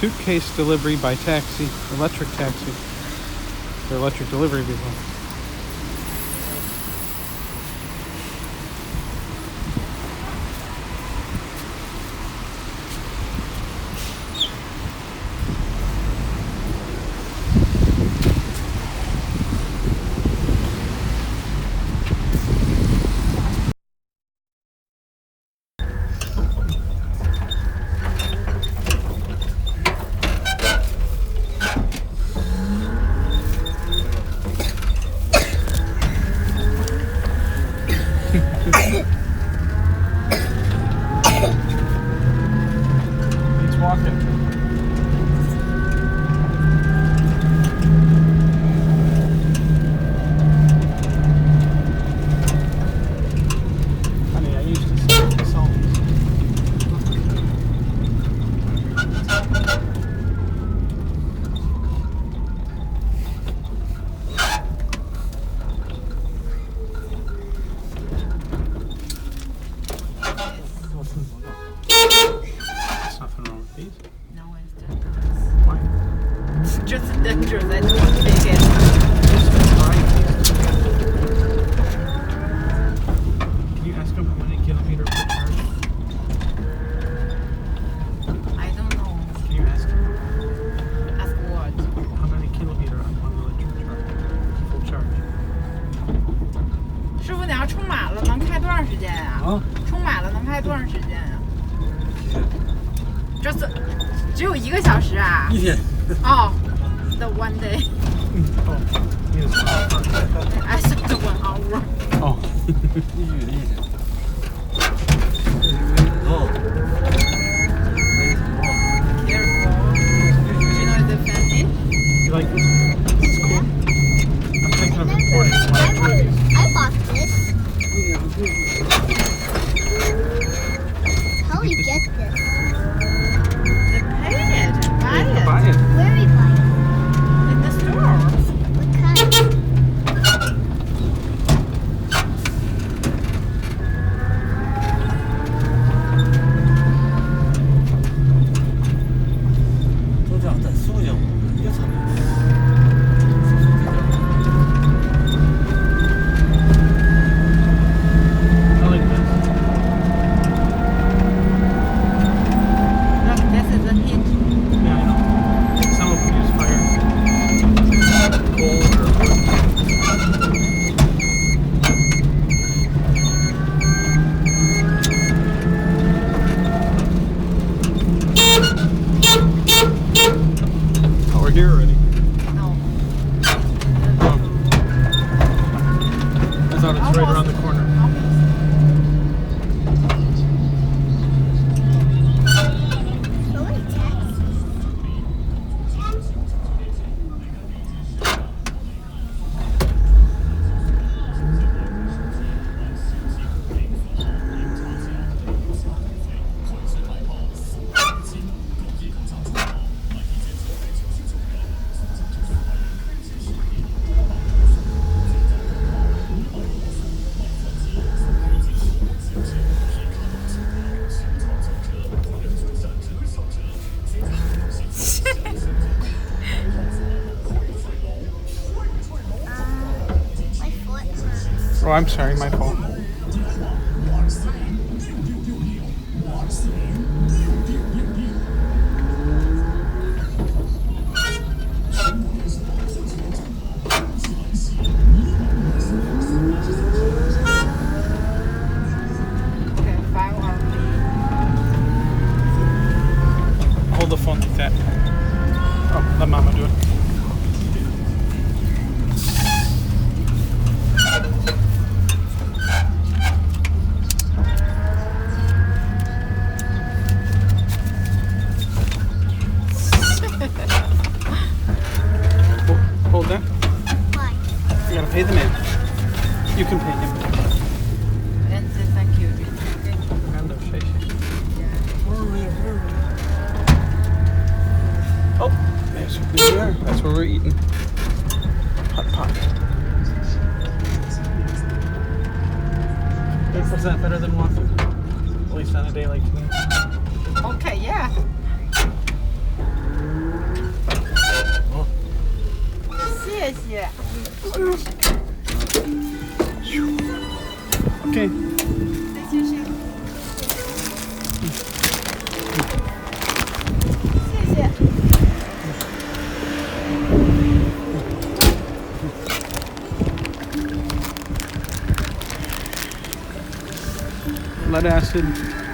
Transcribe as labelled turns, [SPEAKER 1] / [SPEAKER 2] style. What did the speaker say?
[SPEAKER 1] suitcase delivery by taxi, electric taxi. Or electric delivery vehicle. He's walking. Honey, I used to sing the songs. There's nothing wrong with these.
[SPEAKER 2] No, it's dangerous.
[SPEAKER 1] Why?
[SPEAKER 2] It's just dangerous. I don't take it.
[SPEAKER 1] Can you ask him how many kilometers per charge?
[SPEAKER 2] I don't know.
[SPEAKER 1] Can you ask him
[SPEAKER 2] Ask what?
[SPEAKER 1] how many kilometers on one electric charge? Full charge.
[SPEAKER 2] 师傅，你要充满了能开多长时间啊？
[SPEAKER 1] 啊？
[SPEAKER 2] 充满了能开多长时间啊？这是只有1个小时啊？
[SPEAKER 3] 一天。
[SPEAKER 2] 哦，the one day.
[SPEAKER 1] Oh, yes.
[SPEAKER 2] I said the 1 hour.
[SPEAKER 1] Oh.
[SPEAKER 3] 一天。哦。
[SPEAKER 2] Careful. You know the fanny?
[SPEAKER 1] You like this? This is cool. I'm thinking of importing one or two of these.
[SPEAKER 4] I bought this. How do you get this?
[SPEAKER 2] Pay it. Buy it.
[SPEAKER 1] Buy it.
[SPEAKER 4] Where are we buying?
[SPEAKER 2] In the store.
[SPEAKER 4] What kind?
[SPEAKER 3] 都这样在苏州，也差不多。
[SPEAKER 1] I like this.
[SPEAKER 2] Look, this is the heat.
[SPEAKER 1] Yeah, I know. Some of them use fire. Coal or wood. Oh, we're here already.
[SPEAKER 2] No.
[SPEAKER 1] Oh. I thought it's right around the corner.
[SPEAKER 4] So many taxis. My foot hurts.
[SPEAKER 1] Oh, I'm sorry, my fault.
[SPEAKER 2] Okay, 5 RP.
[SPEAKER 1] Hold the phone like that. Oh, let Mama do it. Hold that.
[SPEAKER 4] Why?
[SPEAKER 1] You gotta pay the man. You can pay him.
[SPEAKER 2] And say thank you. Okay.
[SPEAKER 1] Fernando, shay, shay.
[SPEAKER 2] Yeah.
[SPEAKER 1] Oh, there's where we are. That's where we're eating. Hot pot. Was that better than waffle? At least on a day like today.
[SPEAKER 2] Okay, yeah. 谢谢。
[SPEAKER 1] Okay.
[SPEAKER 2] 谢谢。谢谢。
[SPEAKER 1] Lead acid.